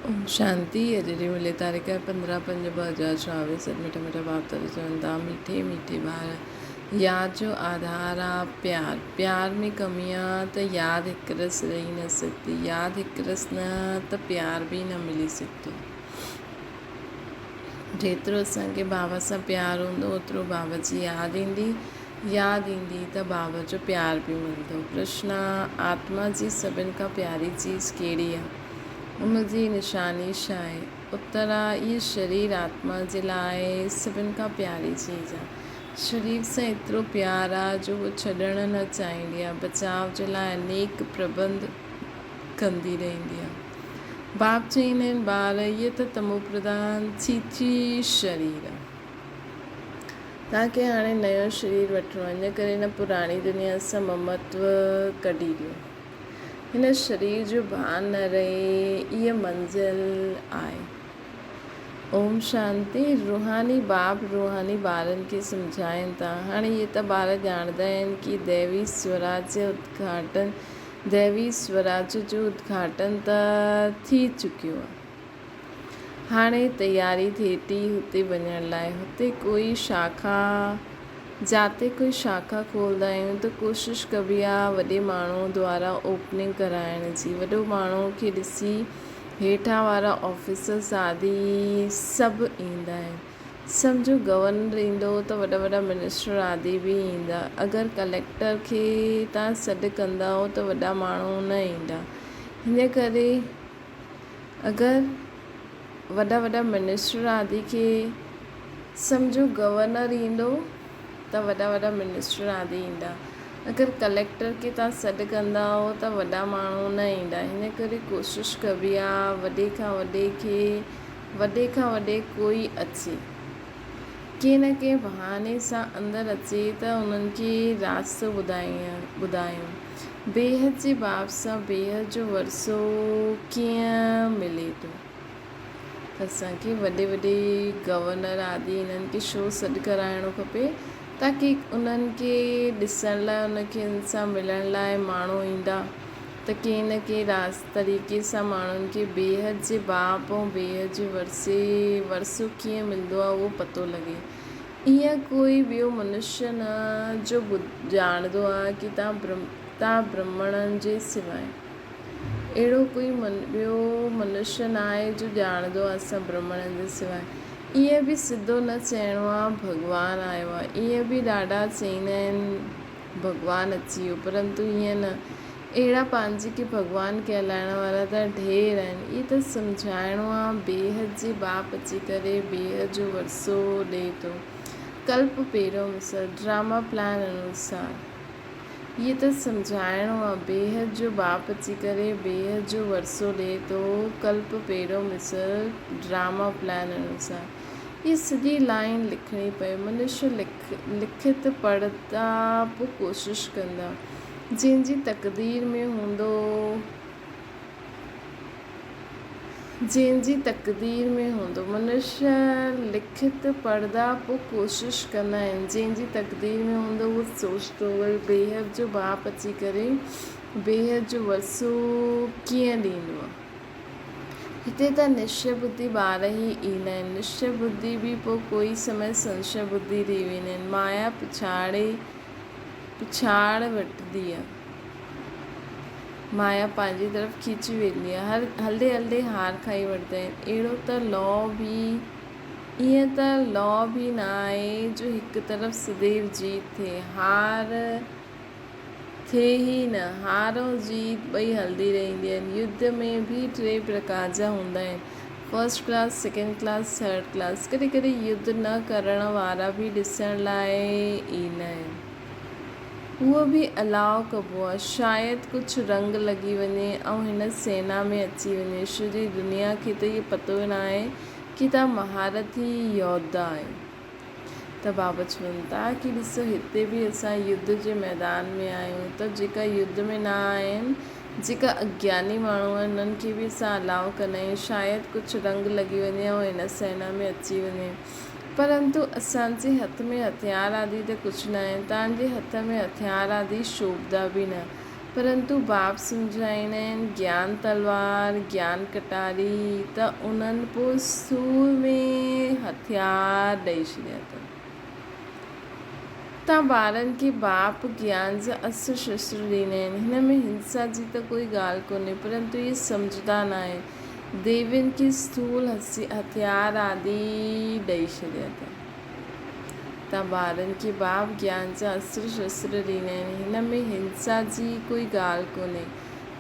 ओम शांति। अॼु ॾींहुं मिले तारीख़ 15/5/2024। मिठा मिठा बाप तरी चवनि था, मीठे मीठे ॿार। यादि जो आधार आहे प्यार। प्यार में कमी आहे त यादि हिकु रस रही न सघंदी। यादि हिकु रस न त प्यार बि न मिली सघंदो। जेतिरो असांखे बाबा सां प्यारु हूंदो ओतिरो बाबा जी यादि ईंदी। यादि ईंदी त बाबा जो प्यार बि मिलंदो। प्रश्न: आत्मा जी सभिनि खां प्यारी चीज़ कहिड़ी आहे? उनजी निशानी छा आहे? उत्तर आहे, इहो शरीर आत्मा जे लाइ सभिनि खां प्यारी चीज़ आहे। शरीर सां एतिरो प्यार आहे जो उहो छॾणु न चाहींदी आहे। बचाव जे लाइ अनेक प्रबंध कंदी रहंदी आहे। बाप चईंदा आहिनि, ॿार इहे त तमो प्रधान चीची शरीर आहे। तव्हांखे हाणे नयो शरीर वठिणो आहे, इन करे न पुराणी दुनिया सां ममत्व कढी ॾियो। हिन शरीर जो भान न रहे, इहा मंज़िल आहे। ओम शांति। रूहानी बाप रूहानी ॿारनि खे सम्झाइनि था। हाणे इहे त ॿार ॼाणंदा आहिनि कि दैवी स्वराज जो उद्घाटन त थी चुकियो आहे। हाणे तयारी थिए थी हुते वञण लाइ। हुते कोई शाखा जाते कोई शाखा खोलंदा आहियूं त कोशिशि कबी आहे वॾे माण्हू द्वारा ओपनिंग कराइण जी। वॾो माण्हू खे ॾिसी हेठां वारा ऑफिसर्स आदि सभु ईंदा आहिनि। सम्झो गवर्नर ईंदो त वॾा वॾा मिनिस्टर आदि बि ईंदा। अगरि कलेक्टर खे तव्हां सॾु कंदा त वॾा माण्हू न ईंदा। हिन करे अगरि वॾा वॾा मिनिस्टर आदि खे सम्झो गवर्नर ईंदो त वॾा वॾा मिनिस्टर आदि ईंदा। अगरि कलेक्टर खे तव्हां सॾु कंदा त वॾा माण्हू न ईंदा। हिन करे कोशिशि कबी आहे वॾे खां वॾे कोई अचे, कंहिं न कंहिं बहाने सां अंदरि अचे त उन्हनि खे रास्तो ॿुधायूं। बेहद जे बाप सां बेहद जो वरसो कीअं मिले थो। त असांखे वॾे गवर्नर आदि इन्हनि खे छो सॾु कराइणो खपे? ताकी उन्हनि खे ॾिसण लाइ, उनखे सां मिलण लाइ माण्हू ईंदा त कंहिं न कंहिं तरीक़े सां माण्हुनि खे बेहद जे बाप ऐं बेहद जे वरसो कीअं मिलंदो आहे उहो पतो लॻे। ईअं कोई ॿियो मनुष्य न जो ॼाणंदो आहे कि तव्हां ब्राह्मणनि जे सवाइ। अहिड़ो कोई ॿियो मनुष्य न आहे जो ॼाणंदो आहे असां ब्राह्मणनि जे सवाइ। ईअं बि सिधो न चइणो आहे भॻवानु आयो आहे। ईअं बि ॾाढा चईंदा आहिनि भॻवानु अची वियो, परंतु ईअं न। अहिड़ा पंहिंजे खे भॻवानु कहलाइण वारा त ढेर आहिनि। इहे त सम्झाइणो आहे बेहद जे बाप अची करे बेहद जो वरसो ॾिए थो। कल्प पहिरियों मिसल ड्रामा प्लान अनुसार। इहे त सम्झाइणो आहे बेहद जो बाप अची करे बेहद जो वरसो ॾिए थो। कल्प पहिरियों मिसल ड्रामा प्लान अनुसार। इहा सॼी लाइन लिखणी पए। मनुष्य लिखित पढ़ंदा पोइ कोशिशि कंदा। जंहिंजी तक़दीर में हूंदो मनुष्य लिखित पढ़ंदा पोइ कोशिशि कंदा आहिनि। जंहिंजी तक़दीर में हूंदो उहो सोचंदो वरी बेहद जो बाप अची करे बेहद जो वरसो कीअं ॾींदो आहे। हिते त निश्चय बुद्धि ॿार ई ईंदा आहिनि। निश्चय बुद्धि बि पोइ कोई समय संशय बुद्धि थी वेंदा आहिनि। माया पिछाड़ वठंदी आहे। माया पंहिंजी तरफ़ खीची वेंदी आहे। हलंदे हलंदे हार खाई वठंदा आहिनि। अहिड़ो त लॉ बि न आहे जो हिकु तरफ़ सदैव जीत थिए। हार थिए ई न। हार ऐं जीत ॿई हलंदी रहंदी आहिनि। युद्ध में बि 3 प्रकार जा हूंदा आहिनि, first class, second class, third class. कॾहिं कॾहिं युद्ध न करण वारा बि ॾिसण लाइ ईंदा आहिनि। उहो बि अलाउ कबो आहे। शायदि कुझु रंग लॻी वञे ऐं हिन सेना में अची वञे। सॼी दुनिया खे त इहो पतो न आहे कि तव्हां महारथी योद्धा आहियो। त बाबा चवनि था कि ॾिसो हिते बि असां युद्ध जे मैदान में आहियूं। त जेका युद्ध में न आहिनि, जेका अज्ञानी माण्हू आहिनि, उन्हनि खे बि असां अलाउ कंदा आहियूं। शायदि कुझु रंग लॻी वञे ऐं हिन सेना में अची वञे, परंतु असांजे हथ में हथियार आदि त कुझु न आहिनि। तव्हांजे हथ में हथियार आदि शोभदा बि न। परंतु बाप सम्झाईंदा आहिनि ज्ञान तलवार ज्ञान कटारी, त उन्हनि पोइ सूर में हथियार ॾेई छॾिया अथनि। तव्हां ॿारनि खे बाप ज्ञान जा अस्त्र शस्त्र ॾींदा आहिनि, हिन में हिंसा जी त कोई ॻाल्हि कोन्हे, परंतु इहे सम्झंदा न आहिनि। देवियुनि खे स्थूल हथियार आदि ॾेई छॾिया अथनि। तव्हां ॿारनि खे बाप ज्ञान जा अस्त्र शस्त्र ॾींदा आहिनि, हिन में हिंसा जी कोई ॻाल्हि कोन्हे,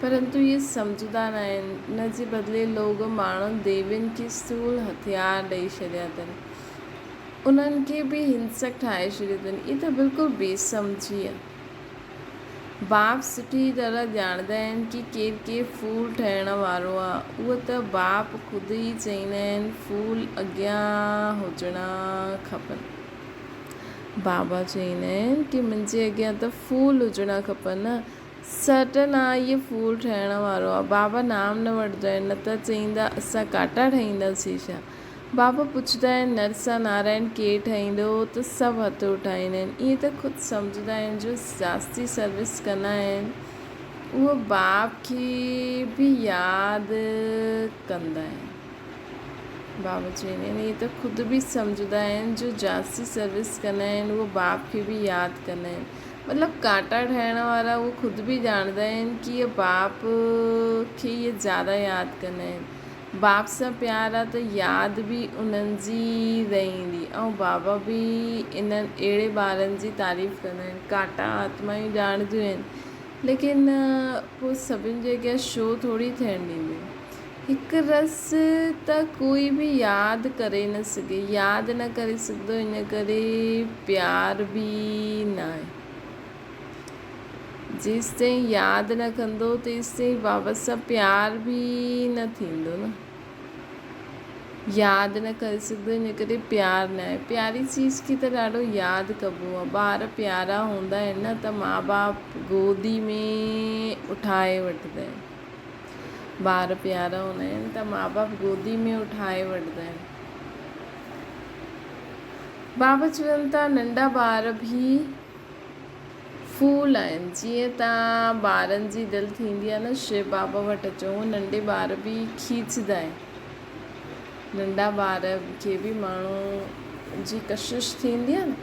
परंतु इहे सम्झंदा न आहिनि। इन जे बदिले लोग माण्हुनि देवियुनि खे स्थूल हथियार ॾेई छॾिया अथनि, उन्हनि खे बि हिंसक ठाहे छॾियो अथनि। इहे त बिल्कुलु बेसम्झी आहे। बाप सुठी तरह ॼाणंदा आहिनि कि केरु फूल ठहिण वारो आहे। उहो त बाप ख़ुदि ई चईंदा आहिनि फूल अॻियां हुजणा खपनि। बाबा चईंदा आहिनि कि मुंहिंजे अॻियां त फूल हुजणा खपनि, सटन आहे इहे फूल ठहिण वारो आहे। बाबा नाम न वठंदा आहिनि, न त चईंदा असां काटा ठाहींदासीं छा। बाबा पुछंदा आहिनि नरसा नारायण केरु ठाहींदो, त सभु हथ उठाईंदा आहिनि। इहे त ख़ुदि सम्झंदा आहिनि जो जास्ती सर्विस कंदा आहिनि, उहो बाप खे बि यादि कंदा आहिनि। बाबा चवंदा आहिनि इहे त ख़ुदि बि सम्झंदा आहिनि जो जास्ती सर्विस कंदा आहिनि, उहो बाप खे बि यादि कंदा आहिनि। मतिलबु काटा ठाहिण वारा उहो ख़ुदि बि ॼाणंदा आहिनि कि इहे बाप खे इहे ज़्यादा यादि कंदा आहिनि। बाप सां प्यार आहे त यादि बि उन्हनि जी रहंदी, ऐं बाबा बि इन्हनि अहिड़े ॿारनि जी तारीफ़ कंदा आहिनि। काटा आत्मायूं ॼाणंदियूं आहिनि, लेकिन पोइ सभिनि जे अॻियां शो थोरी थियणु ॾींदियूं। हिकु रस त कोई बि यादि करे न सघे, यादि न करे सघंदो, इन करे प्यार बि न आहे। जेसि ताईं यादि न कंदो तेसि ताईं बाबा सां प्यार बि न थींदो न। यादि न करे सघंदो, इन करे प्यार न आहे। प्यारी चीज़ खे त ॾाढो यादि कबो आहे। ॿार प्यारा हूंदा आहिनि न, त माउ बाप गोदी में उठाए वठंदा आहिनि। ॿार प्यारा हूंदा आहिनि त माउ बाप गोदी में उठाए वठंदा आहिनि। बाबा चवनि था नंढा ॿार बि फूल आहिनि। जीअं तव्हां ॿारनि जी दिलि थींदी आहे न शिव बाबा वटि अचो, नंढे ॿार बि खींचंदा आहिनि। नंढा ॿार खे बि माण्हू जी कशिश थींदी आहे न,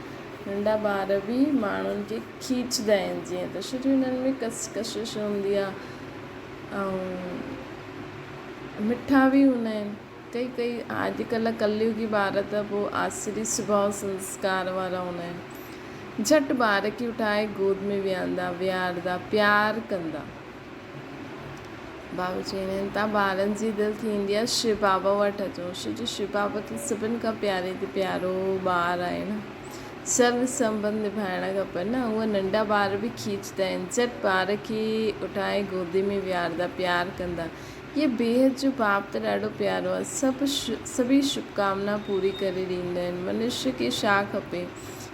नंढा ॿार बि माण्हुनि खे खींचंदा आहिनि। जीअं त शुरू हिननि में कशिश हूंदी आहे, ऐं मिठा बि हूंदा आहिनि। कई अॼुकल्ह कलयुगी ॿार त पोइ आसरी सुभाउ संस्कार वारा हूंदा आहिनि। झटि ॿार खे उठाए गोद में विहारंदा, प्यार कंदा। बाबा चवंदा आहिनि तव्हां ॿारनि जी दिलि थींदी आहे शिव बाबा वटि अचो, छो शिव बाबा त सभिनि खां प्यारे ते प्यारो ॿारु आहे न। सर्व संबंध निभाइण खपनि न। उहे नंढा ॿार बि खींचंदा आहिनि, झटि ॿार खे उठाए गोदी में विहारंदा, प्यार कंदा। इहे बेहद जो बाप त ॾाढो प्यारो आहे। सभी शुभकामना पूरी करे ॾींदा आहिनि। मनुष्य खे छा खपे,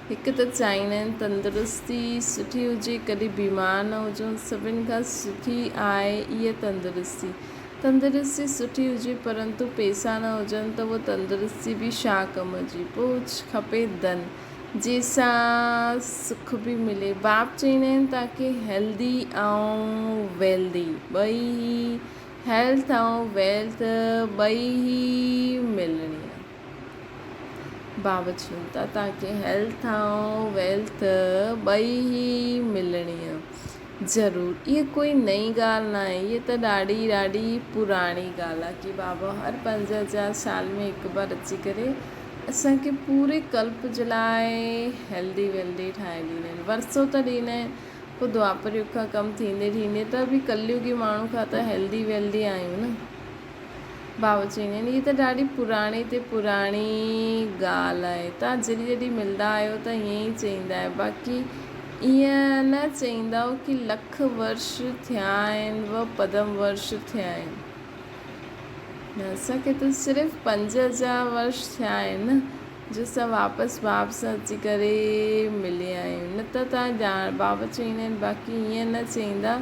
हिकु त चाहींदा आहिनि तंदुरुस्ती सुठी हुजे, कॾहिं बीमार न हुजूं। सभिनि खां सुठी आहे इहा तंदुरुस्ती सुठी हुजे, परंतु पैसा न हुजनि त उहा तंदुरुस्ती बि छा कम जी। पोइ खपे धन, जंहिंसां सुख बि मिले। बाप चवंदा आहिनि तव्हांखे हेल्दी ऐं वेल्दी ॿई, हेल्थ ऐं वेल्थ ॿई ई मिलणी आहे। बाबा चवनि था तव्हांखे हेल्थ ऐं वेल्थ ॿई ई मिलणी आहे ज़रूरु। इहा कोई नई ॻाल्हि न आहे, इहा त ॾाढी पुराणी ॻाल्हि आहे कि बाबा हर 5000 साल में हिकु बार अची करे असांखे पूरे कल्प जे लाइ हेल्दी वेल्दी ठाहे ॾींदा आहिनि। वरसो त ॾींदा आहिनि, पोइ द्वापर युग खां कमु थींदे त बि कलयुगी माण्हू खां त हेल्दी वेल्दी आहियूं न। बाबा चवंदा आहिनि हीअ त ॾाढी पुराणी ते पुराणी ॻाल्हि आहे। तव्हां जॾहिं मिलंदा आहियो त हीअं ई चईंदा आहियो, बाक़ी ईअं न चईंदा कि लख वर्ष थिया आहिनि व पदम वर्ष थिया आहिनि। न, असांखे त सिर्फ़ु 5000 वर्ष थिया आहिनि न, जो असां वापसि बाप सां अची करे मिलिया आहियूं। न त तव्हां बाबा चवंदा आहिनि, बाक़ी ईअं न चईंदा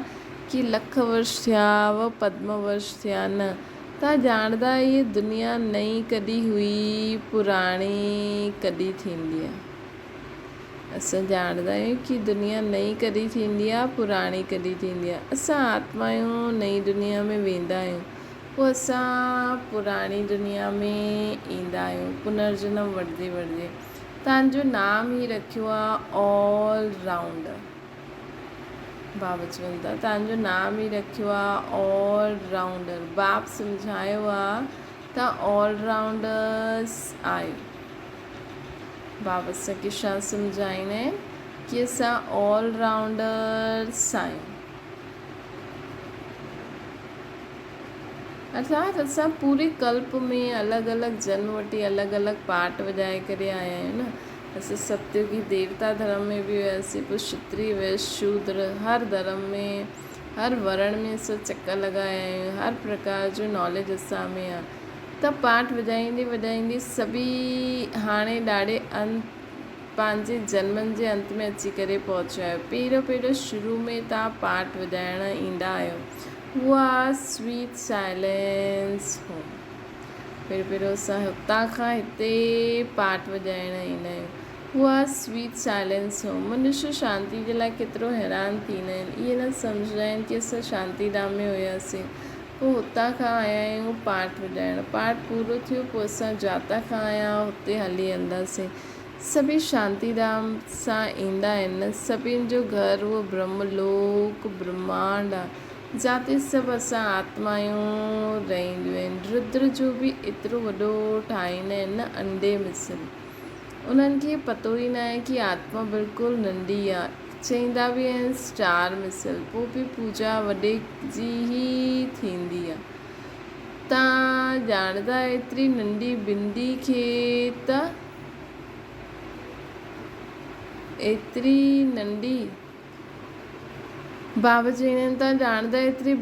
कि लख वर्ष थिया व पद्म वर्ष थिया, न। तव्हां ॼाणंदा इहे दुनिया नई कॾहिं हुई, पुराणी कॾहिं थींदी आहे। असां ॼाणदा आहियूं कि दुनिया नई कॾहिं थींदी आहे, पुराणी कॾहिं थींदी आहे। असां आत्मा आहियूं, नई दुनिया में वेंदा आहियूं, पोइ असां पुराणी दुनिया में ईंदा आहियूं, पुनर्जन्म वठंदे वठंदे। तव्हांजो नाम ई रखियो आहे ऑल राउंडर। बाबा चवनि था तव्हांजो नाम ई रखियो आहे ऑल राउंडर। बाप सम्झायो आहे तव्हां ऑल राउंडर्स आहियो। बाबा असांखे छा सम्झाईंदा आहिनि कि असां ऑल राउंडर्स आहियूं, अर्थात असां पूरे कल्प में अलॻि अलॻि जन्म वठी अलॻि अलॻि पार्ट वॼाए करे आया आहियूं न। असां सत्युगी देवता धर्म में बि हुयासीं, पोइ क्षत्रिय वैश्य शूद्र, हर धर्म में हर वर्ण में असां चकर लॻाया आहियूं। हर प्रकार जो नॉलेज असां में आहे। त पाठ वॼाईंदे वॼाईंदे सभी हाणे ॾाढे पंहिंजे जन्मनि जे अंत में अची करे पहुचा आहियो। पहिरियों शुरू में तव्हां पाठ वॼाइण ईंदा आहियो, उहा स्वीट साइलेंस हो। पहिरियों असां हुतां खां हिते पाठ वॼाइण ईंदा आहियूं, उहा स्वीट साइलेंस हो। मनुष्य शांती जे लाइ केतिरो हैरान थींदा आहिनि, इहे न सम्झंदा आहिनि कि असां शांती धाम में हुयासीं, पोइ हुतां खां आया आहियूं पाठ वॼाइण। पाठ पूरो थियो, पोइ असां जाता खां आया हुते हली वेंदासीं। सभी शांती धाम सां ईंदा आहिनि। सभिनि जो घर उहो ब्रह्मलोक ब्रह्मांड आहे, जिते सभु असां आत्मायूं रहंदियूं आहिनि। रुद्र जो बि एतिरो वॾो ठाहींदा आहिनि न, अंडे मिसल। उन्हनि खे पतो ई न आहे कि आत्मा बिल्कुलु नंढी आहे। चईंदा बि आहिनि स्टार मिसल। पोइ बि पूजा वॾे जी ई थींदी आहे। तव्हां ॼाणदा एतिरी नंढी बिंदी खे त एतिरी नंढी बाबा चवंदा आहिनि तव्हां ॼाणदा एतिरी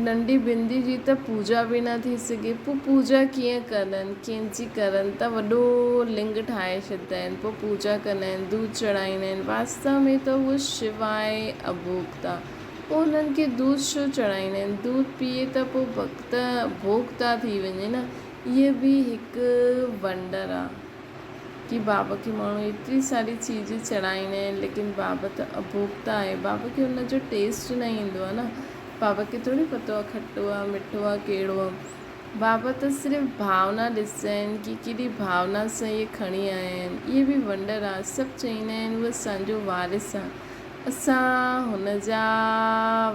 नंढी बिंदी जी त पूजा बि न थी सघे। पोइ पूजा कीअं करनि, कंहिंजी करनि त वॾो लिंग ठाहे छॾींदा आहिनि, पोइ पूजा कंदा आहिनि, दूध चढ़ाईंदा आहिनि। वास्तव में त उहो शिव आहे, अभोक्ता। पोइ उन्हनि खे दूध छो चढ़ाईंदा आहिनि? दूध पीए त पोइ भक्त भोक्ता थी वञे न। इहे बि हिकु वंडर आहे कि बाबा खे माण्हू एतिरी सारी चीज़ चढ़ाईंदा आहिनि, लेकिन बाबा त अभोक्ता आहे। बाबा खे हुनजो टेस्ट न ईंदो आहे न। बाबा खे थोरी पतो आहे खटो आहे मिठो आहे कहिड़ो आहे। बाबा त सिर्फ़ु भावना ॾिसंदा आहिनि कि केॾी भावना सां इहे खणी आया आहिनि। इहे बि वंडर आहे। सभु चवंदा आहिनि उहो असांजो वारिस आहे, असां हुन जा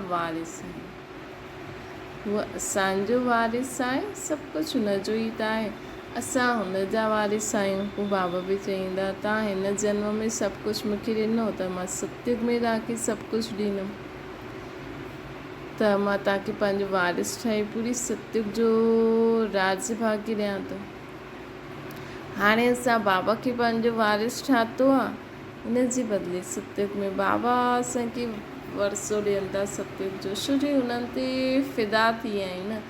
वारिस आहियूं। उहा असांजो वारिस आहे, सभु कुझु हुनजो ई त आहे, असां हुन जा वारिस आहियूं। पोइ बाबा बि चईंदा तव्हां हिन जन्म में सभु कुझु मूंखे ॾिनो त मां सत्युग में तव्हांखे सभु कुझु ॾींदुमि, त मां तव्हांखे पंहिंजो वारिस ठाहे पूरी सत्युग जो राज भाग्य ॾियां थो। हाणे असां बाबा खे पंहिंजो वारिस ठातो आहे, हिन जे बदिले सत्युग में बाबा असांखे वरसो ॾियनि था सत्युग जो, छो जो हुननि ते फ़िदा थी विया आहिनि न।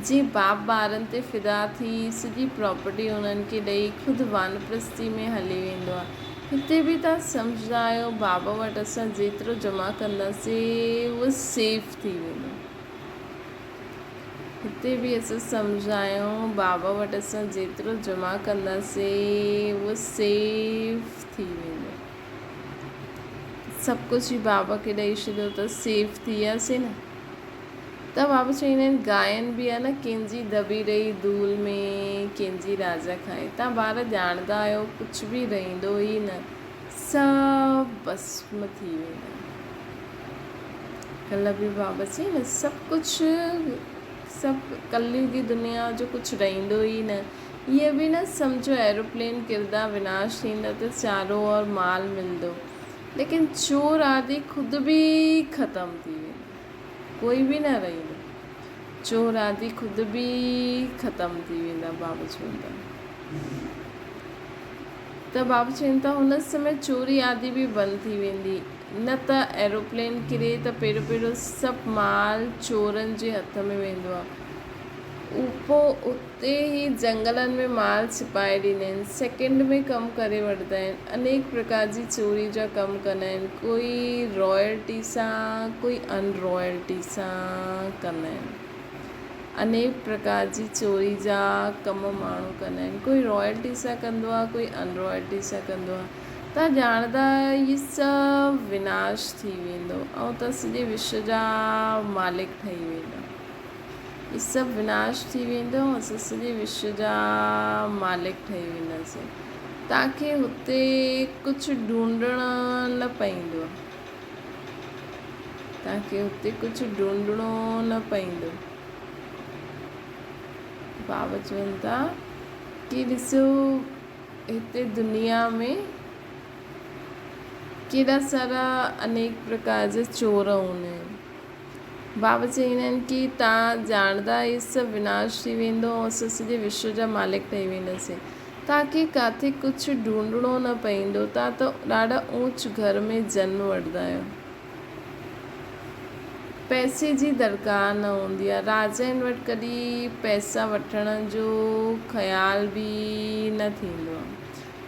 जीअं बाप ॿारनि ते फ़िदा थी सॼी प्रॉपर्टी उन्हनि खे ॾेई ख़ुदि वानप्रस्थी में हली वेंदो आहे। हिते बि तव्हां सम्झंदा आहियो बाबा वटि असां जेतिरो जमा कंदासीं उहो सेफ थी वेंदो। हिते बि असां सम्झंदा आहियूं बाबा वटि असां जेतिरो जमा कंदासीं उहो सेफ थी वेंदो। सभु कुझु ई बाबा खे ॾेई छॾियो त सेफ थी वियासीं न। त बाबा चवंदा आहिनि गायन बि आहे न, कंहिंजी दबी रही धूल में कंहिंजी राजा खाए। तव्हां ॿार ॼाणदा आहियो कुझु बि रहंदो ई न, सभु भस्म थी वेंदा। कल्ह बि बाबा चई न सभु कुझु, सभु कलयुगी दुनिया जो कुझु रहंदो ई न। इहे बि न सम्झो एरोप्लेन किरदा विनाश थींदा त चारों ओर माल मिलंदो, लेकिन चोर आदि ख़ुदि बि ख़तमु थी वेंदो, कोई बि न रहंदो। चोर आदि ख़ुदि बि ख़तमु थी वेंदा। बाबा चवनि था त बाबा चवनि था हुन समय चोरी आदि बि बंदि थी वेंदी। न त एरोप्लेन किरे त पहिरियों सभु माल चोरनि जे हथ में वेंदो आहे। पोइ उते ई जंगलनि में माल छिपाए ॾींदा आहिनि, सेकेंड में कमु करे वठंदा आहिनि। अनेक प्रकार जी चोरी जा कमु कंदा आहिनि, कोई रॉयल्टी सां कोई अनरॉयल्टी सां कंदा आहिनि। अनेक प्रकार जी चोरी जा कम माण्हू कंदा आहिनि, कोई रॉयल्टी सां कंदो आहे कोई अनरॉयल्टी सां कंदो आहे। तव्हां ॼाणंदा इहे सभु विनाश थी वेंदो ऐं तव्हां सॼे विश्व जा मालिक ठही वेंदा। इहे सभु विनाश थी वेंदो, असां सॼे विश्व जा मालिक ठही वेंदासीं। तव्हांखे हुते कुझु ढूंढणु न पवंदो, तव्हांखे हुते कुझु ढूंढणो न पवंदो। बाबा चवनि था कि ॾिसो हिते दुनिया में केॾा सारा अनेक प्रकार जा चोर हूंदा आहिनि। बाबा चवंदा आहिनि कि तव्हां ॼाणंदा इहे सभु विनाश थी वेंदो ऐं असां सॼे विश्व जा मालिक ठही वेंदासीं। तव्हांखे किथे कुझु ढूंढणो न पवंदो, तव्हां त ॾाढा ऊच घर में जनम वठंदा आहियो। पैसे जी दरकार न हूंदी आहे। राजाउनि वटि कॾहिं पैसा वठण जो ख़्याल बि न थींदो आहे।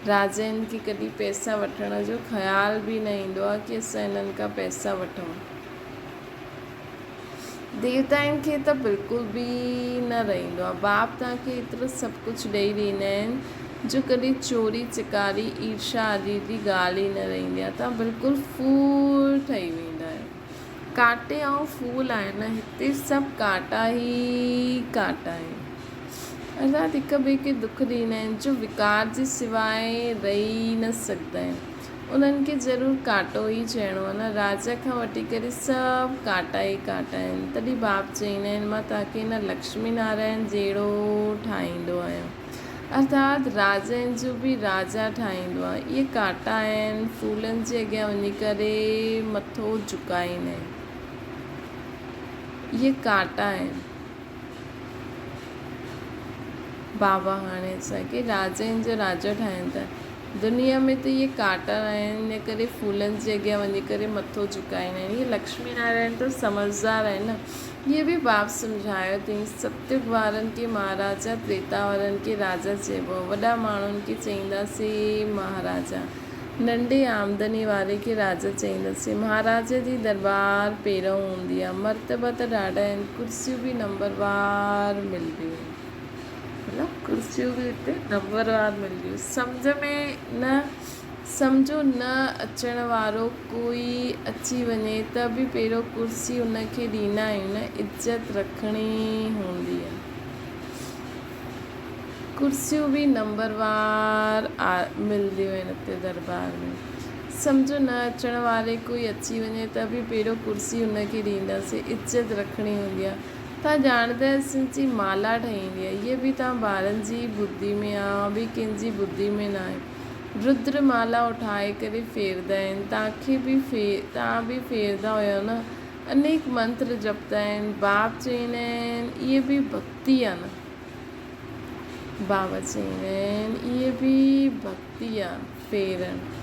राजाउनि खे कॾहिं पैसा वठण जो ख़्याल बि न ईंदो आहे कि असां हिननि खां पैसा वठूं। देवताउनि खे त बिल्कुलु बि न रहंदो आहे। बाप तव्हांखे एतिरो सभु कुझु ॾेई ॾींदा आहिनि जो कॾहिं चोरी चिकारी ईर्षा आदि जी ॻाल्हि ई न रहंदी आहे। तव्हां बिल्कुलु फूल ठही वेंदा आहियो। कांटे ऐं फूल आहिनि, हिते सभु कांटा ई कांटा आहिनि। अर्थात हिक ॿिए खे दुख ॾींदा आहिनि जो विकार जे सवाइ रही न सघंदा आहिनि। उन्हनि खे ज़रूरु कांटो ई चइणो आहे न। राजा खां वठी करे सभु कांटा ई कांटा आहिनि। तॾहिं बाप चवंदा आहिनि मां तव्हांखे हिन लक्ष्मी नारायण जहिड़ो ठाहींदो आहियां। अर्थात राजाउनि जो बि राजा ठाहींदो आहे। इहे कांटा आहिनि, फूलनि जे अॻियां वञी करे मथो झुकाईंदा आहिनि। इहे कांटा आहिनि। बाबा हाणे असांखे राजाउनि जो राजा ठाहिनि था। दुनिया में त इहे कांटा आहिनि, इन करे फूलनि जे अॻियां वञी करे मथो झुकाईंदा आहिनि। इहे लक्ष्मी नारायण त समझदार आहिनि न। इहे बि बाप सम्झायो अथई। सत्युग वारनि खे महाराजा, त्रेता वारनि खे राजा चइबो आहे। वॾा माण्हुनि खे चईंदासीं महाराजा, नंढे आमदनी वारे खे राजा चईंदासीं। महाराजा जी दरबार पहिरियों हूंदी आहे। मर्तबा त ॾाढा आहिनि, कुर्सियूं बि नंबरवार मिलंदियूं आहिनि। मतिलबु कुर्सियूं बि हिते नंबरवार मिलंदियूं। सम्झो न अचण वारो कोई अची वञे त बि पहिरियों कुर्सी हुनखे ॾींदा आहियूं न। इज़त रखणी हूंदी आहे। कुर्सियूं बि नंबरवार मिलंदियूं आहिनि हिते दरबार में। सम्झो न अचण वारे कोई अची वञे त बि पहिरियों कुर्सी हुनखे ॾींदासीं। इज़त रखणी हूंदी आहे। तव्हां ॼाणंदा असांजी माला ठहींदी आहे। इहे बि तव्हां ॿारनि जी बुद्धि में आहे, ॿी कंहिंजी बुद्धि में न आहे। रुद्र माला उठाए करे फेरदा आहिनि। तव्हां बि फेरदा हुयो न। अनेक मंत्र जपदा आहिनि। बाप चवंदा आहिनि इहे बि भक्ति आहे न। बाबा चवंदा आहिनि इहे बि भक्ति आहे फेरनि।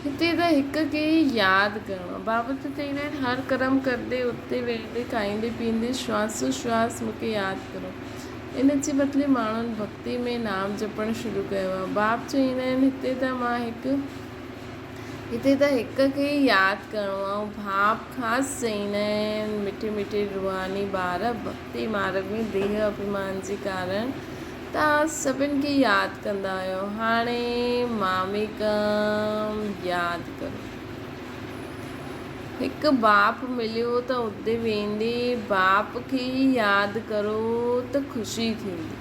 हिते त हिक खे यादि करिणो आहे। बाबा त चवंदा आहिनि हर कर्म कंदे, उते वेंदे, खाईंदे पीअंदे, श्वासो श्वास मूंखे यादि करो। इन जे बदिले माण्हुनि भक्ति में नाम जपणु शुरू कयो आहे। बाप चवंदा आहिनि हिते त हिक खे यादि करिणो आहे। ऐं बाप ख़ासि चवंदा आहिनि मिठे मिठे रूहानी ॿार भक्ति मार्ग में देह अभिमान जे कारण तव्हां सभिनि खे यादि कंदा आहियो। हाणे मामिकम यादि करो। हिकु बाप मिलियो त उते वेंदे बाप खे यादि करो त ख़ुशी थींदी।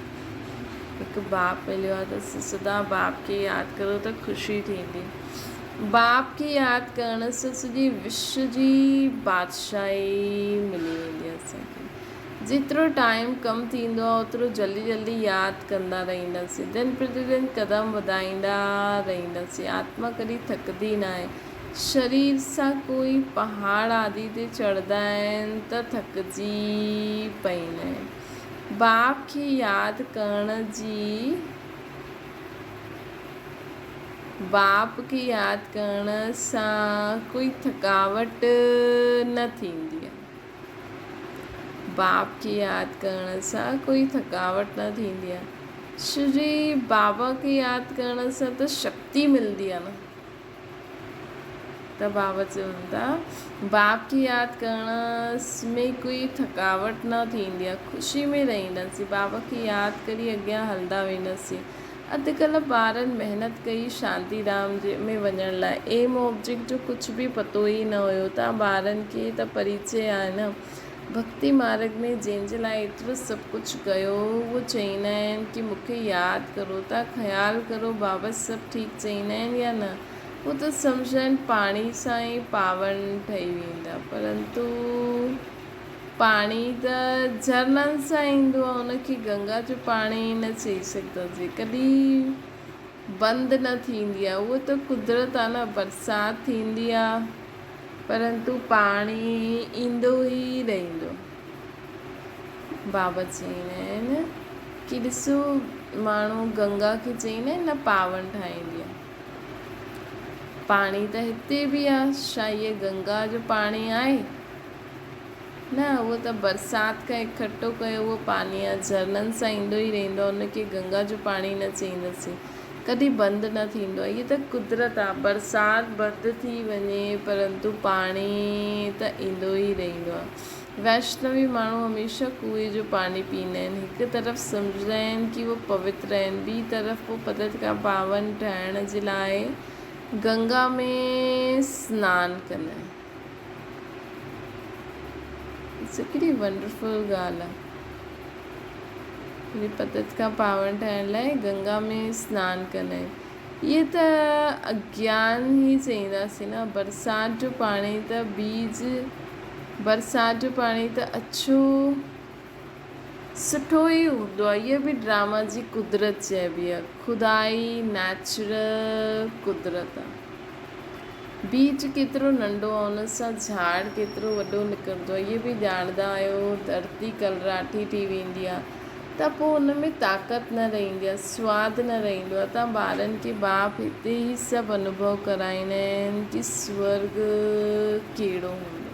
हिकु बाप मिलियो आहे त सदा बाप खे यादि करो त ख़ुशी थींदी। बाप खे यादि करण सां सॼी विश्व जी बादशाही मिली वेंदी आहे असांखे। जेतिरो टाइम कम थींदो आहे ओतिरो जल्दी जल्दी यादि कंदा रहंदासीं। दिन प्रतिदिन कदम वधाईंदा रहंदासीं। आत्मा कॾहिं थकंदी न आहे। शरीर सां कोई पहाड़ आदि ते चढ़ंदा आहिनि त थकिजी पवंदा आहिनि। बाप खे यादि करण सां कोई थकावट न थींदी आहे। बाप खे यादि करण सां कोई थकावट न थींदी आहे। श्री बाबा खे यादि करण सां त शक्ति मिलंदी आहे न। त बाबा चवनि था बाप खे यादि करण में कोई थकावट न थींदी आहे। ख़ुशी में रहंदासीं। बाबा खे यादि करे अॻियां हलंदा वेंदासीं। अॼुकल्ह ॿारनि महिनत कई शांतीधाम में वञण लाइ, एम ऑब्जेक्ट जो कुझु बि पतो ई न हुयो। तव्हां ॿारनि खे त परिचय आहे न भक्ति मार्ग में, जंहिंजे लाइ एतिरो सभु कुझु कयो। उहो चईंदा आहिनि कि मूंखे यादि करो, तव्हां ख़्यालु करो बाबा सभु ठीकु चईंदा आहिनि या न। उहो त सम्झनि पाणी सां ई पावन ठही वेंदा, परंतु पाणी त झरननि सां ईंदो आहे, उनखे गंगा जो पाणी न चई सघंदासीं, कॾहिं बंदि न थींदी आहे। उहो त कुदरत आहे न, बरसाति थींदी आहे परंतु पाणी ईंदो ई रहंदो। बाबा चईंदा आहिनि कि ॾिसो माण्हू गंगा खे चईंदा आहिनि न पावन ठाहींदी आहे, पाणी त हिते बि आहे। छा इहे गंगा जो पाणी आहे? न, उहो त बरसाति खां इकठो कयो उहो पाणी आहे, झरननि सां ईंदो ई रहंदो आहे, उनखे गंगा जो पाणी न चईंदासीं, कॾहिं बंदि न थींदो आहे। इहा त कुदरत आहे, बरसाति बंदि थी वञे परंतु पाणी त ईंदो ई रहंदो आहे। वैष्णवी माण्हू हमेशह कुएं जो पाणी पीअंदा आहिनि। हिकु तरफ़ सम्झंदा आहिनि कि उहो पवित्र आहिनि, ॿी तरफ़ पोइ पवित्र खां पावन ठाहिण जे लाइ गंगा में सनानु कंदा आहिनि। हिकिड़ी वंडरफुल ॻाल्हि आहे, पवित्र खां पावन ठाहिण लाइ गंगा में सनानु कंदा आहिनि। इहे त अज्ञान ई चईंदासीं न। बरसाति जो पाणी त बीज, बरसाति जो पाणी त अछो सुठो ई हूंदो आहे। इहा बि ड्रामा जी कुदरत चइबी आहे, खुदाई नेचुरल कुदरत आहे। बीज केतिरो नंढो आहे, उन सां झाड़ केतिरो वॾो निकिरंदो आहे, इहे बि ॼाणंदा आहियो। धरती कलराठी थी वेंदी आहे त पोइ उन में ताक़त न रहंदी आहे, सवादु न रहंदो आहे। तव्हां ॿारनि खे बाप हिते ई सभु अनुभव कराईंदा आहिनि कि स्वर्ग कहिड़ो हूंदो।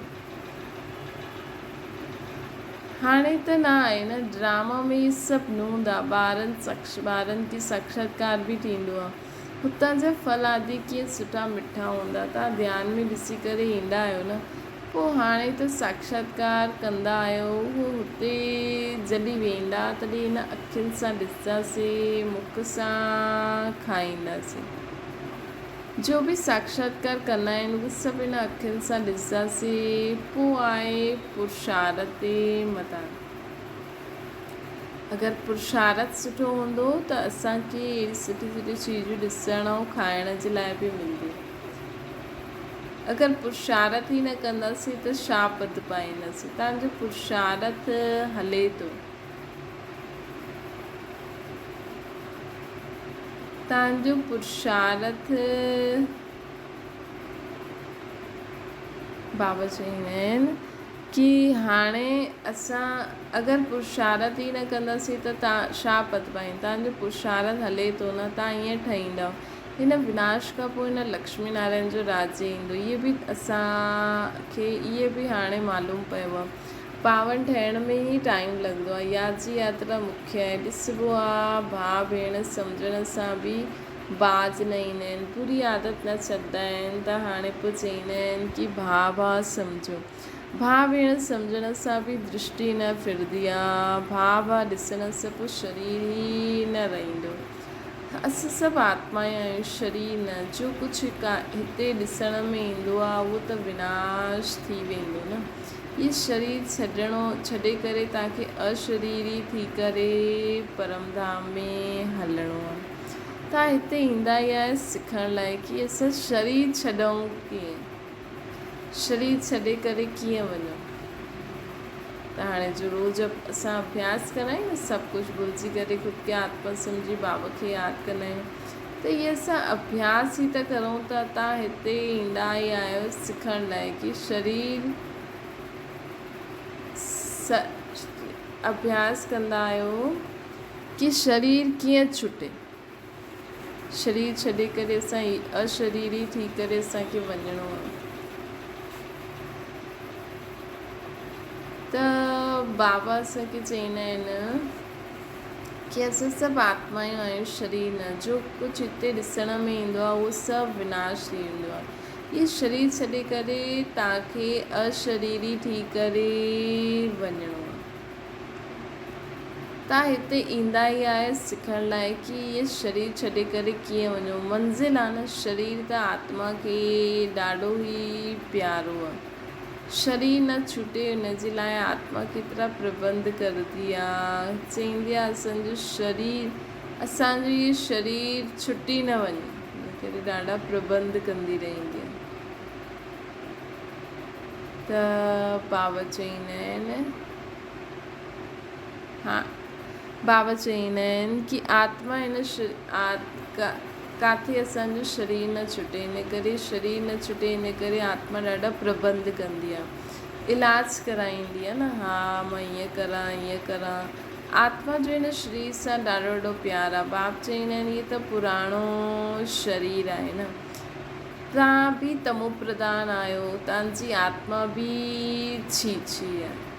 हाणे त न आहे न, ड्रामा में इहे सभु न हूंदा। ॿारनि खे साक्षात्कार बि थींदो आहे, हुतां जा फल आदि कीअं सुठा मिठा हूंदा, तव्हां ध्यान में ॾिसी करे ईंदा आहियो न। पोइ हाणे त साक्षात्कार कंदा आहियो, उहो हुते जॾहिं वेंदा तॾहिं हिन अखियुनि सां ॾिसंदासीं, मुख सां खाईंदासीं। जो बि साक्षात्कार कंदा आहिनि उहे सभु हिन अखियुनि सां ॾिसंदासीं। पोइ आहे पुरुषार्थ ते मदान। अगरि पुरुषार्थ सुठो हूंदो त असांखे अहिड़ी सुठी सुठी चीजूं ॾिसण ऐं खाइण जे लाइ बि मिलंदियूं। अगरि पुरुषार्थ ई न कंदासीं त छा पद पाईंदासीं। तव्हांजो पुरुषार्थ हले थो, तव्हांजो पुरुषार्थ, बाबा चईंदा आहिनि कि हाणे असां अगरि पुरुषार्थ ई न कंदासीं त तव्हां छा पद पाईंदा। तव्हांजो पुरुषार्थ हले थो न, तव्हां ईअं ठहींदव। हिन विनाश खां पोइ हिन लक्ष्मी नारायण जो राज्य ईंदो। इहे बि असांखे इहे बि हाणे मालूम पियो आहे। पावन ठहिण में ई टाइम लॻंदो आहे, यादि जी यात्रा मुख्य आहे। ॾिसबो आहे भाउ भेण सम्झण सां बि बाज न ईंदा आहिनि, पूरी आदत न छॾंदा आहिनि। त हाणे पोइ चईंदा आहिनि कि भाउ सम्झो। भाउ भेण सम्झण सां बि दृष्टि न फिरंदी आहे, भाउ ॾिसण सां पोइ शरीर ई न रहंदो। असां सभु आत्माएं आहियूं, शरीर न। जो कुझु हिते ॾिसण में ईंदो आहे उहो त विनाश थी वेंदो न। इहे शरीर छॾे करे तव्हांखे अशरीरी थी करे परमधाम में हलणो आहे। तव्हां हिते ईंदा ई आहे सिखण लाइ कि असां शरीर छॾूं कीअं, शरीर छॾे करे कीअं वञूं। त हाणे जो रोज़ु असां अभ्यास कंदा आहियूं न, सभु कुझु भुलिजी करे ख़ुदि खे आत्मा सम्झी बाबा खे यादि कंदा आहियूं, त इहे असां अभ्यास ई त करूं था। तव्हां हिते ईंदा ई आहियो सिखण लाइ कि शरीर अभ्यास कंदा आहियो कि शरीर कीअं छुटे। शरीर छॾे करे असां अशरीरी थी करे असांखे वञिणो आहे। त बाबा असांखे चईंदा आहिनि कि असां सभु आत्मायूं आहियूं, शरीर न। जो कुझु हिते ॾिसण में ईंदो आहे उहो सभु विनाश थी वेंदो आहे। इहे शरीर छॾे करे तव्हांखे अशरीरी थी करे वञिणो आहे। तव्हां हिते ईंदा ई आहियो सिखण लाइ कि इहे शरीर छॾे करे कीअं वञो। मंज़िल आहे न, शरीर त आत्मा खे ॾाढो ई प्यारो आहे। शरीर न छूटे, हुन जे लाइ आत्मा केतिरा प्रबंध करदी आहे। चईंदी आहे असांजो इहो शरीर छुटी न वञे, इन करे ॾाढा प्रबंध कंदी रहंदी आहे। त बाबा चईंदा आहिनि बाबा चईंदा आहिनि कि आत्मा काथे असांजो शरीर न छुटे, इन करे शरीर न छुटे, इन करे आत्मा ॾाढा प्रबंध कंदी आहे, इलाज कराईंदी आहे न। हा मां ईअं करां। आत्मा जो हिन शरीर सां ॾाढो प्यार आहे। बाप चईंदा आहिनि इहे त पुराणो शरीर आहे न, तव्हां बि तमो प्रधान आहियो, तव्हांजी आत्मा बि छी आहे।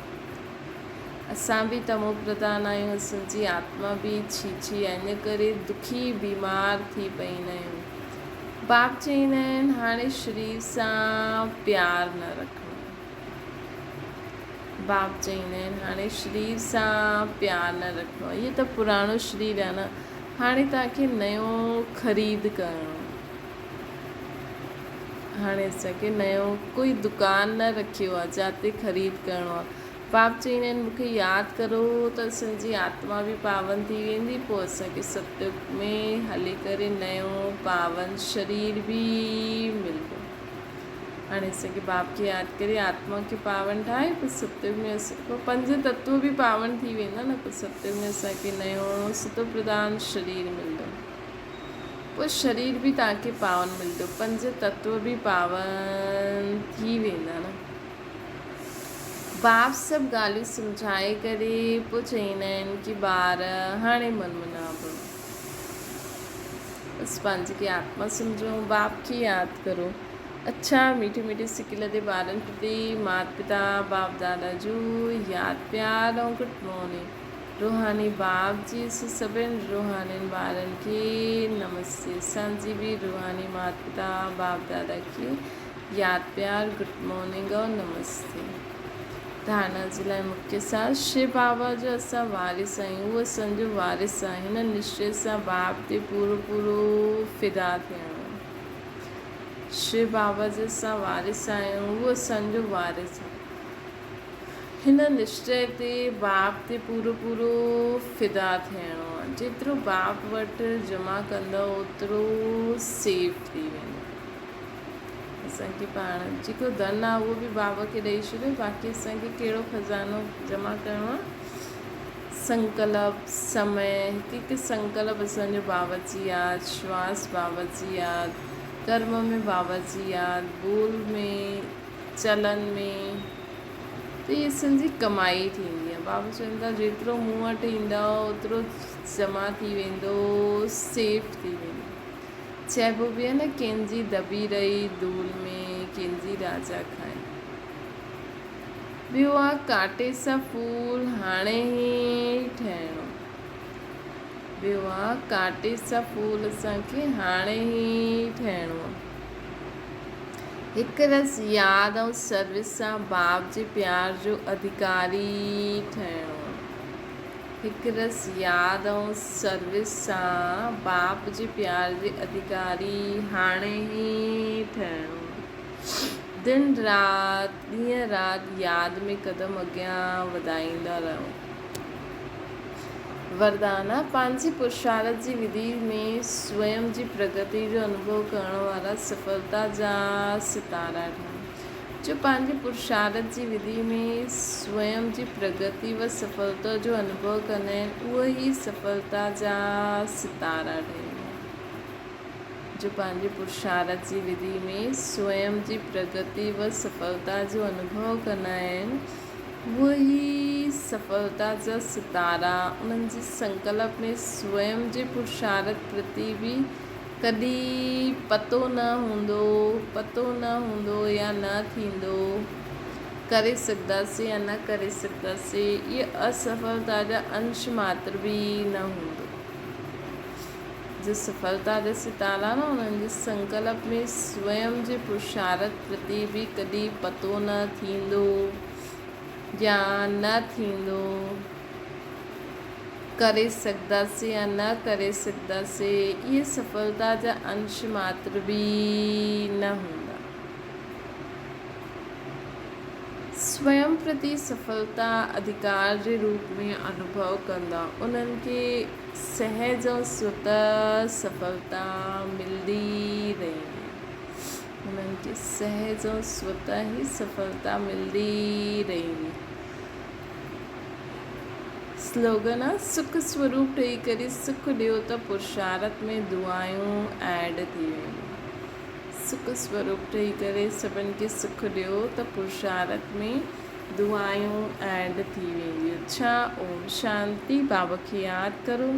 असां बि तमो प्रधान आहियूं, असांजी आत्मा बि छी आहे, इन करे दुखी बीमार थी पईंदा आहियूं। बाप चईंदा आहिनि हाणे शरीर सां प्यार न रखणो। बाप चईंदा आहिनि हाणे शरीर सां प्यार न रखणो। इहो त पुराणो शरीर आहे न, हाणे तव्हांखे नयो ख़रीद करणो। हाणे असांखे नयो कोई दुकान न रखियो आहे जिते ख़रीद करणो आहे। बाप चईंदा आहिनि मूंखे यादि करो त असांजी आत्मा बि पावन थी वेंदी, पोइ असांखे सतयुग में हली करे नयो पावन शरीर बि मिलंदो। हाणे असांखे बाप खे यादि करे आत्मा खे पावन ठाहे, पोइ सतयुग में पोइ 5 तत्व बि पावन थी वेंदा न, पोइ सतयुग में असांखे नयो सतो प्रधान शरीर मिलंदो। पोइ शरीर बि तव्हांखे पावन मिलंदो, 5 तत्व बि पावन थी वेंदा न। बाप सभु ॻाल्हियूं सम्झाए करे पोइ चईंदा आहिनि कि ॿार हाणे मन मनाओ, बसि पंहिंजे खे आत्मा सम्झो, बाप खे यादि करो। अच्छा मीठे मीठे सिकिल ते ॿारनि प्रति माता पिता बाप दादा जो यादि प्यार ऐं गुड मॉर्निंग। रूहानी बाप जी सभिनि रूहानी ॿारनि खे नमस्ते। असांजी बि रूहानी माता पिता बाप दादा खे यादि प्यार गुड मॉर्निंग और नमस्ते। धारणा जे लाइ मुख्य सार शिव बाबा जो असां वारिस आहियूं, उहो असांजो वारिस आहे। हिन निश्चय सां बाप ते पूरो फिदा थियणो। शिव बाबा जे असां वारिस आहियूं, उहो असांजो वारिस आहे। हिन निश्चय ते बाप ते पूरो फिदा थियणो आहे। जेतिरो बाप वटि जमा कंदव ओतिरो सेफ थी वेंदो। असांखे पाण जेको धन आहे उहो बि बाबा खे ॾेई छॾियो, बाक़ी असांखे कहिड़ो खज़ानो जमा करिणो आहे। संकल्प समय, हिकु संकल्प असांजो बाबा जी यादि, श्वास बाबा जी यादि, कर्म में बाबा जी यादि, बोल में, चलन में, त इहे असांजी कमाई थींदी आहे। बाबा चवनि था जेतिरो मूं वटि ईंदव ओतिरो जमा थी वेंदो, सेफ थी वेंदो। चइबो बि आहे न कंहिंजी दबी रही धूल में कंहिंजी राजा खाए। ॿियो आहे कांटे सां फूल हाणे ई ठहिणो। ॿियो आहे कांटे सां फूल असांखे हाणे ई ठहिणो आहे। हिकु रस यादि ऐं सर्विस सां बाप जे प्यार जो अधिकारी ठहिणो। हिकु रस यादि ऐं सर्विस सां बाप जे प्यार जे अधिकारी हाणे ई ठहिणो। दिन राति ॾींहं राति यादि में क़दम अॻियां वधाईंदा रहो। वरदान आहे पंहिंजी पुरुषार्थ जी विधि में स्वयं जी प्रगति जो अनुभव करण वारा सफलता जा सितारा ठहनि। जो पंहिंजे पुरुषार्थ जी विधि में स्वयं जी प्रगति व सफलता जो अनुभव कंदा आहिनि, उहे ई सफलता जा सितारा ठहनि। जो पंहिंजे पुरुषार्थ जी विधि में स्वयं जी प्रगति व सफलता जो अनुभव कंदा आहिनि, उहे ई सफलता जा सितारा। उन्हनि जे संकल्प में स्वयं जे पुरुषार्थ प्रति बि कॾहिं पतो न हूंदो या न थींदो, करे सघंदासीं या न करे सघंदासीं, इहे असफलता जा अंश मात्र बि न हूंदो। जो सफलता जा सितारा न उन्हनि जे संकल्प में स्वयं जे पुरुषार्थ प्रति बि कॾहिं पतो न थींदो या न थींदो, करे सघंदासीं या न करे सघंदासीं, इहे सफलता जा अंश मात्र बि न हूंदा। स्वयं प्रति सफलता अधिकार जे रूप में अनुभव कंदा उन्हनि खे सहज ऐं स्वतः सफलता मिलंदी रहंदी। उन्हनि खे सहज ऐं स्वतः ही सफलता मिलंदी रहंदी। स्लोगन आहे, सुख स्वरूप ठही करे सुख ॾियो त पुरुषार्थ में दुआयूं ऐड थी वेंदियूं। सुख स्वरूप ठही करे सभिनि खे सुख ॾियो त पुरुषार्थ में दुआयूं ऐड थी वेंदियूं। अच्छा, ओम शांति। बाबा खे यादि करो।